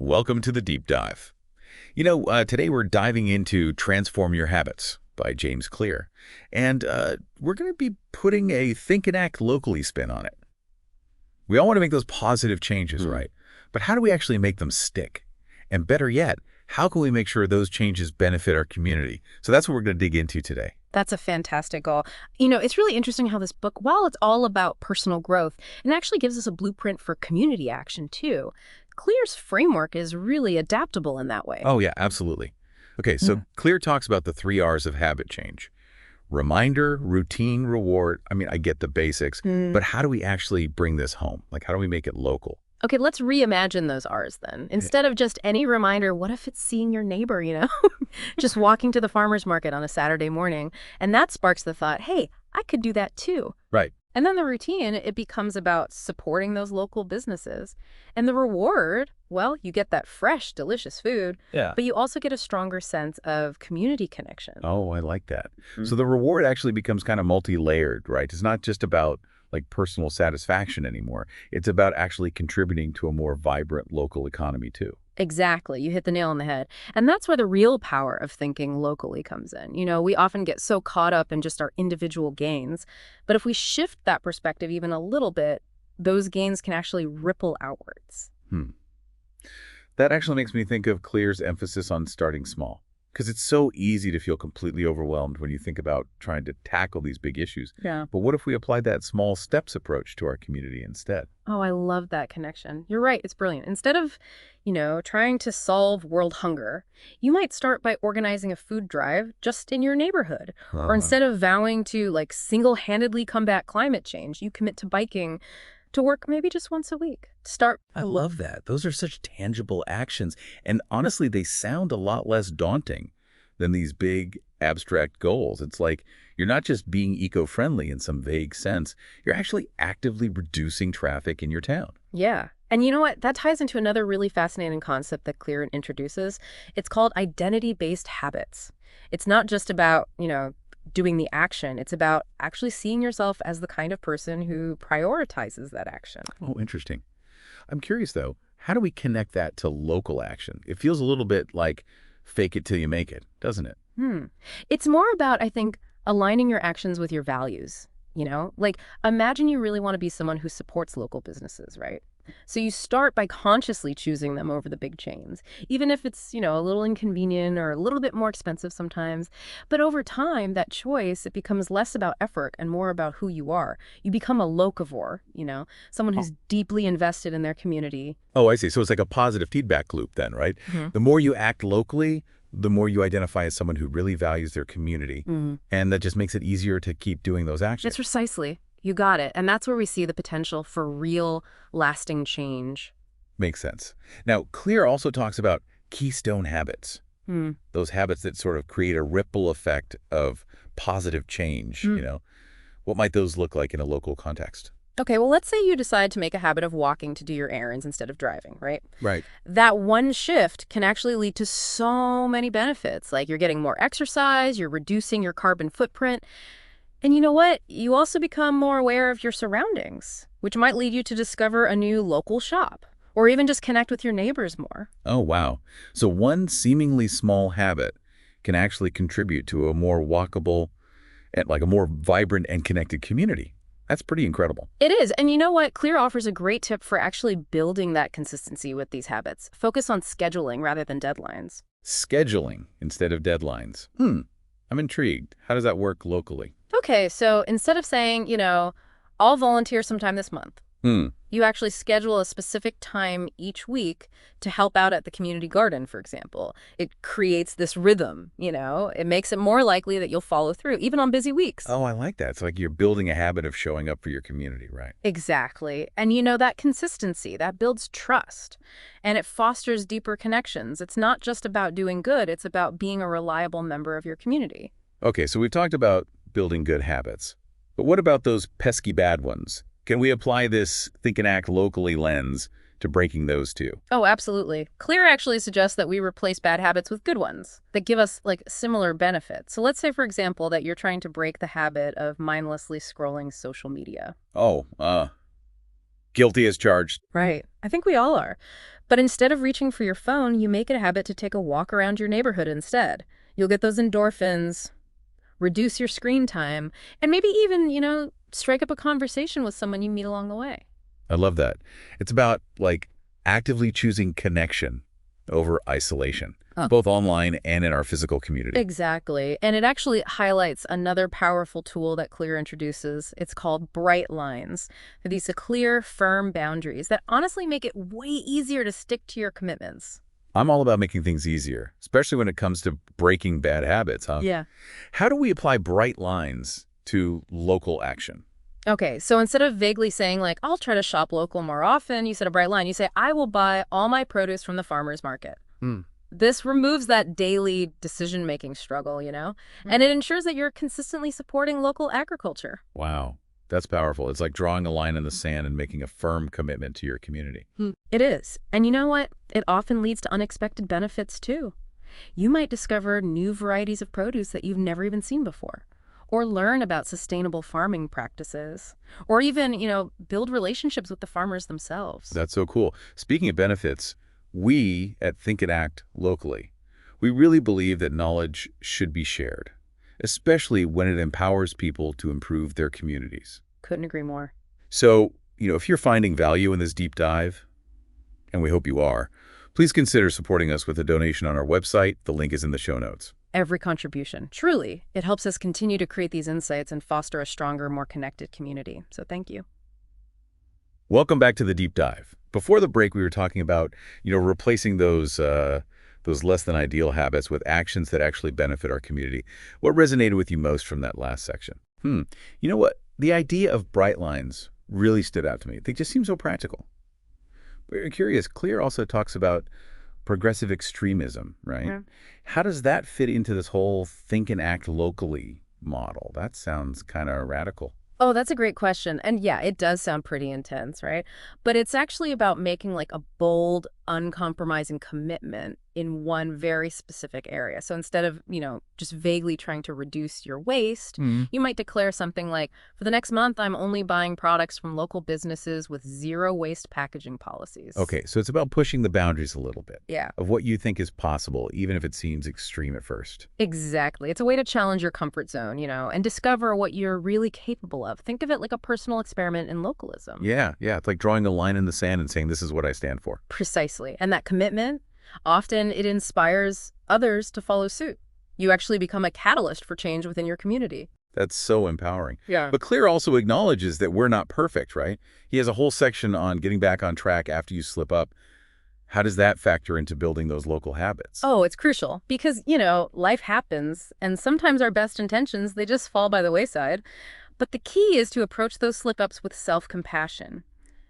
Welcome to the deep dive. Today we're diving into Transform Your Habits by James Clear. And we're going to be putting a think and act locally spin on it. We all want to make those positive changes, right? But how do we actually make them stick? And better yet, how can we make sure those changes benefit our community? So that's what we're going to dig into today. That's a fantastic goal. It's really interesting how this book, while it's all about personal growth, it actually gives us a blueprint for community action, too. Clear's framework is really adaptable in that way. Oh, yeah, absolutely. Okay, so Clear talks about the 3 R's of habit change. Reminder, routine, reward. I get the basics, but how do we actually bring this home? How do we make it local? Okay, let's reimagine those R's then. Instead of just any reminder, what if it's seeing your neighbor, just walking to the farmer's market on a Saturday morning, and that sparks the thought, hey, I could do that too. Right. And then the routine, it becomes about supporting those local businesses. And the reward, well, you get that fresh, delicious food, but you also get a stronger sense of community connection. Oh, I like that. So the reward actually becomes kind of multi-layered, right? It's not just about personal satisfaction anymore. It's about actually contributing to a more vibrant local economy too. Exactly. You hit the nail on the head. And that's where the real power of thinking locally comes in. We often get so caught up in just our individual gains. But if we shift that perspective even a little bit, those gains can actually ripple outwards. That actually makes me think of Clear's emphasis on starting small. Because it's so easy to feel completely overwhelmed when you think about trying to tackle these big issues. Yeah. But what if we applied that small steps approach to our community instead? Oh, I love that connection. You're right. It's brilliant. Instead of, trying to solve world hunger, you might start by organizing a food drive just in your neighborhood. Or instead of vowing to, single-handedly combat climate change, you commit to biking to work maybe just once a week. I love that. Those are such tangible actions. And honestly, they sound a lot less daunting than these big abstract goals. It's like you're not just being eco-friendly in some vague sense. You're actually actively reducing traffic in your town. Yeah. And you know what? That ties into another really fascinating concept that Clear introduces. It's called identity-based habits. It's not just about, doing the action. It's about actually seeing yourself as the kind of person who prioritizes that action. Oh, interesting. I'm curious, though, how do we connect that to local action? It feels a little bit like fake it till you make it, doesn't it? It's more about, I think, aligning your actions with your values. Imagine you really want to be someone who supports local businesses, right? So you start by consciously choosing them over the big chains, even if it's, a little inconvenient or a little bit more expensive sometimes. But over time, that choice, it becomes less about effort and more about who you are. You become a locavore, someone who's deeply invested in their community. Oh, I see. So it's like a positive feedback loop then, right? The more you act locally, the more you identify as someone who really values their community. And that just makes it easier to keep doing those actions. That's precisely. You got it. And that's where we see the potential for real, lasting change. Makes sense. Now, Clear also talks about keystone habits. Those habits that sort of create a ripple effect of positive change, What might those look like in a local context? Okay, well, let's say you decide to make a habit of walking to do your errands instead of driving, right? Right. That one shift can actually lead to so many benefits, like you're getting more exercise, you're reducing your carbon footprint. And you know what? You also become more aware of your surroundings, which might lead you to discover a new local shop or even just connect with your neighbors more. Oh, wow. So one seemingly small habit can actually contribute to a more walkable and a more vibrant and connected community. That's pretty incredible. It is. And you know what? Clear offers a great tip for actually building that consistency with these habits. Focus on scheduling rather than deadlines. Scheduling instead of deadlines. I'm intrigued. How does that work locally? Okay, so instead of saying, I'll volunteer sometime this month, you actually schedule a specific time each week to help out at the community garden, for example. It creates this rhythm, It makes it more likely that you'll follow through, even on busy weeks. Oh, I like that. It's like you're building a habit of showing up for your community, right? Exactly. And that consistency, that builds trust, and it fosters deeper connections. It's not just about doing good. It's about being a reliable member of your community. Okay, so we've talked about building good habits. But what about those pesky bad ones? Can we apply this think and act locally lens to breaking those too? Oh, absolutely. Clear actually suggests that we replace bad habits with good ones that give us similar benefits. So let's say, for example, that you're trying to break the habit of mindlessly scrolling social media. Oh, Guilty as charged. Right. I think we all are. But instead of reaching for your phone, you make it a habit to take a walk around your neighborhood instead. You'll get those endorphins, reduce your screen time, and maybe even, strike up a conversation with someone you meet along the way. I love that. It's about, like, actively choosing connection over isolation, both online and in our physical community. Exactly. And it actually highlights another powerful tool that Clear introduces. It's called bright lines. They're these clear, firm boundaries that honestly make it way easier to stick to your commitments. I'm all about making things easier, especially when it comes to breaking bad habits, huh? Yeah. How do we apply bright lines to local action? Okay, so instead of vaguely saying, like, I'll try to shop local more often, you set a bright line. You say, I will buy all my produce from the farmer's market. This removes that daily decision-making struggle, and it ensures that you're consistently supporting local agriculture. Wow, that's powerful. It's like drawing a line in the sand and making a firm commitment to your community. It is. And you know what? It often leads to unexpected benefits, too. You might discover new varieties of produce that you've never even seen before, or learn about sustainable farming practices, or even, build relationships with the farmers themselves. That's so cool. Speaking of benefits, we at Think and Act locally, we really believe that knowledge should be shared, especially when it empowers people to improve their communities. Couldn't agree more. So, if you're finding value in this deep dive, and we hope you are, please consider supporting us with a donation on our website. The link is in the show notes. Every contribution, truly, it helps us continue to create these insights and foster a stronger, more connected community. So thank you. Welcome back to the deep dive. Before the break, we were talking about, replacing those less than ideal habits with actions that actually benefit our community. What resonated with you most from that last section? You know what? The idea of bright lines really stood out to me. They just seem so practical. We're curious. Clear also talks about progressive extremism, right? Yeah. How does that fit into this whole think and act locally model? That sounds kind of radical. Oh, that's a great question. And yeah, it does sound pretty intense, right? But it's actually about making like a bold, uncompromising commitment in one very specific area. So instead of, just vaguely trying to reduce your waste, you might declare something like, for the next month, I'm only buying products from local businesses with zero waste packaging policies. Okay, so it's about pushing the boundaries a little bit. Yeah. Of what you think is possible, even if it seems extreme at first. Exactly. It's a way to challenge your comfort zone, and discover what you're really capable of. Think of it like a personal experiment in localism. Yeah. It's like drawing a line in the sand and saying, this is what I stand for. Precisely. And that commitment, often it inspires others to follow suit. You actually become a catalyst for change within your community. That's so empowering. Yeah. But Clear also acknowledges that we're not perfect, right? He has a whole section on getting back on track after you slip up. How does that factor into building those local habits? Oh, it's crucial because, life happens and sometimes our best intentions, they just fall by the wayside. But the key is to approach those slip-ups with self-compassion,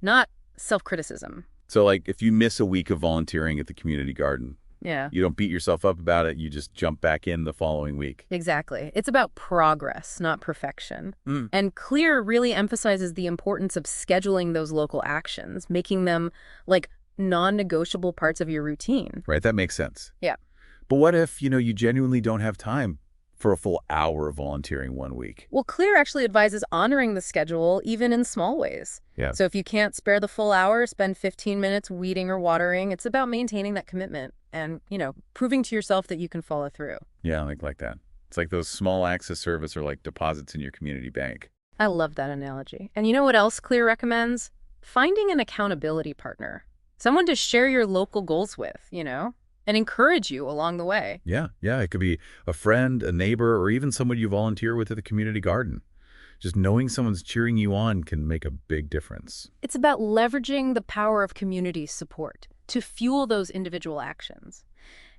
not self-criticism. So, like, if you miss a week of volunteering at the community garden, Yeah. you don't beat yourself up about it. You just jump back in the following week. Exactly. It's about progress, not perfection. And Clear really emphasizes the importance of scheduling those local actions, making them like non-negotiable parts of your routine. Right, that makes sense. Yeah. But what if, you genuinely don't have time for a full hour of volunteering one week? Well, Clear actually advises honoring the schedule even in small ways. Yeah. So if you can't spare the full hour, spend 15 minutes weeding or watering. It's about maintaining that commitment and, proving to yourself that you can follow through. Yeah, like that. It's like those small acts of service are like deposits in your community bank. I love that analogy. And you know what else Clear recommends? Finding an accountability partner. Someone to share your local goals with, and encourage you along the way. Yeah. It could be a friend, a neighbor, or even someone you volunteer with at the community garden. Just knowing someone's cheering you on can make a big difference. It's about leveraging the power of community support to fuel those individual actions.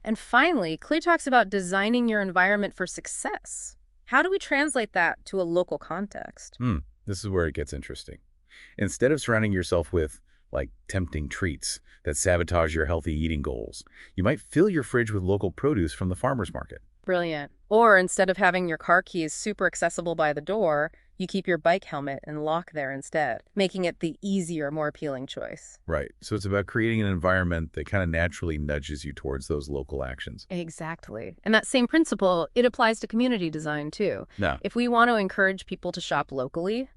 And finally, Clear talks about designing your environment for success. How do we translate that to a local context? This is where it gets interesting. Instead of surrounding yourself with, like, tempting treats that sabotage your healthy eating goals, you might fill your fridge with local produce from the farmer's market. Brilliant. Or instead of having your car keys super accessible by the door, you keep your bike helmet and lock there instead, making it the easier, more appealing choice. Right. So it's about creating an environment that kind of naturally nudges you towards those local actions. Exactly. And that same principle, it applies to community design too. No. If we want to encourage people to shop locally,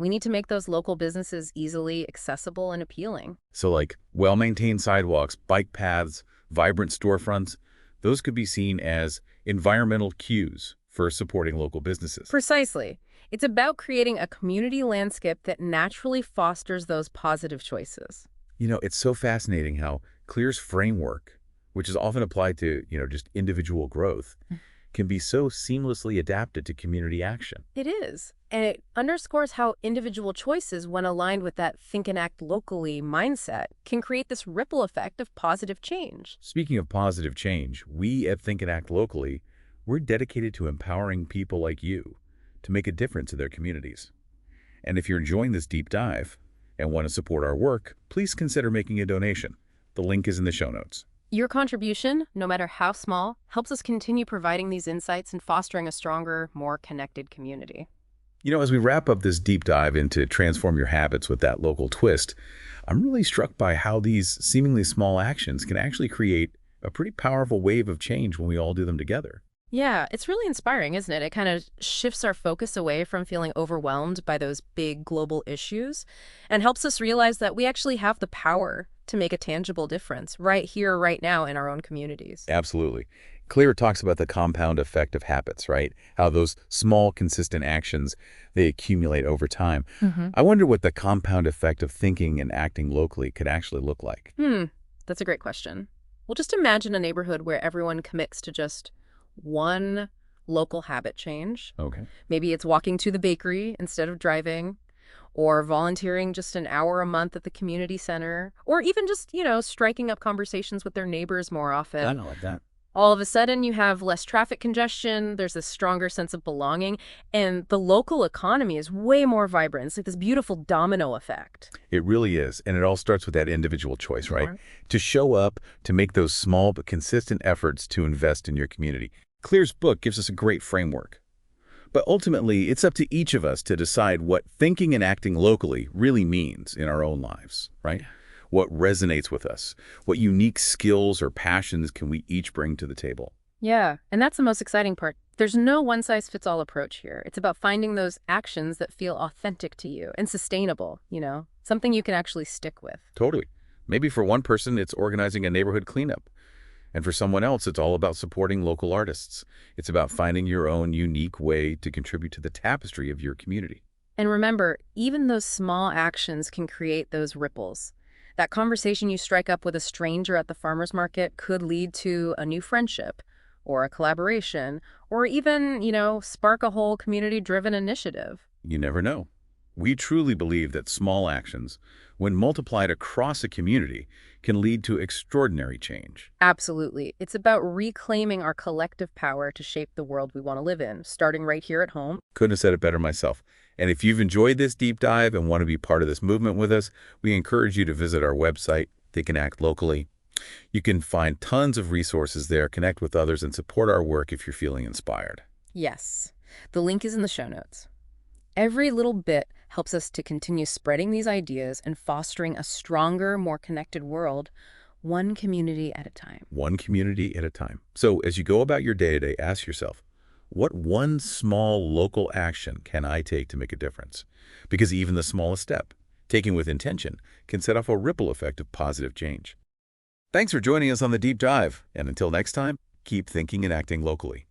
We need to make those local businesses easily accessible and appealing. So like well-maintained sidewalks, bike paths, vibrant storefronts, those could be seen as environmental cues for supporting local businesses. Precisely. It's about creating a community landscape that naturally fosters those positive choices. It's so fascinating how Clear's framework, which is often applied to, just individual growth, can be so seamlessly adapted to community action. It is. And it underscores how individual choices, when aligned with that think and act locally mindset, can create this ripple effect of positive change. Speaking of positive change, we at Think and Act Locally, we're dedicated to empowering people like you to make a difference in their communities. And if you're enjoying this deep dive and want to support our work, please consider making a donation. The link is in the show notes. Your contribution, no matter how small, helps us continue providing these insights and fostering a stronger, more connected community. As we wrap up this deep dive into transform your habits with that local twist, I'm really struck by how these seemingly small actions can actually create a pretty powerful wave of change when we all do them together. Yeah, it's really inspiring, isn't it? It kind of shifts our focus away from feeling overwhelmed by those big global issues and helps us realize that we actually have the power to make a tangible difference right here, right now in our own communities. Absolutely. Clear talks about the compound effect of habits, right? How those small, consistent actions, they accumulate over time. I wonder what the compound effect of thinking and acting locally could actually look like. That's a great question. Well, just imagine a neighborhood where everyone commits to just one local habit change. Okay. Maybe it's walking to the bakery instead of driving, or volunteering just an hour a month at the community center, or even just, striking up conversations with their neighbors more often. I don't like that. All of a sudden, you have less traffic congestion, there's a stronger sense of belonging, and the local economy is way more vibrant. It's like this beautiful domino effect. It really is. And it all starts with that individual choice, right? To show up, to make those small but consistent efforts to invest in your community. Clear's book gives us a great framework. But ultimately, it's up to each of us to decide what thinking and acting locally really means in our own lives, right? What resonates with us? What unique skills or passions can we each bring to the table? Yeah, and that's the most exciting part. There's no one-size-fits-all approach here. It's about finding those actions that feel authentic to you and sustainable, something you can actually stick with. Totally. Maybe for one person, it's organizing a neighborhood cleanup. And for someone else, it's all about supporting local artists. It's about finding your own unique way to contribute to the tapestry of your community. And remember, even those small actions can create those ripples. That conversation you strike up with a stranger at the farmer's market could lead to a new friendship or a collaboration or even, spark a whole community-driven initiative. You never know. We truly believe that small actions, when multiplied across a community, can lead to extraordinary change. Absolutely. It's about reclaiming our collective power to shape the world we want to live in, starting right here at home. Couldn't have said it better myself. And if you've enjoyed this deep dive and want to be part of this movement with us, we encourage you to visit our website, Think and Act Locally. You can find tons of resources there, connect with others, and support our work if you're feeling inspired. Yes. The link is in the show notes. Every little bit helps us to continue spreading these ideas and fostering a stronger, more connected world, one community at a time. One community at a time. So as you go about your day-to-day, ask yourself, what one small local action can I take to make a difference? Because even the smallest step, taken with intention, can set off a ripple effect of positive change. Thanks for joining us on the deep dive. And until next time, keep thinking and acting locally.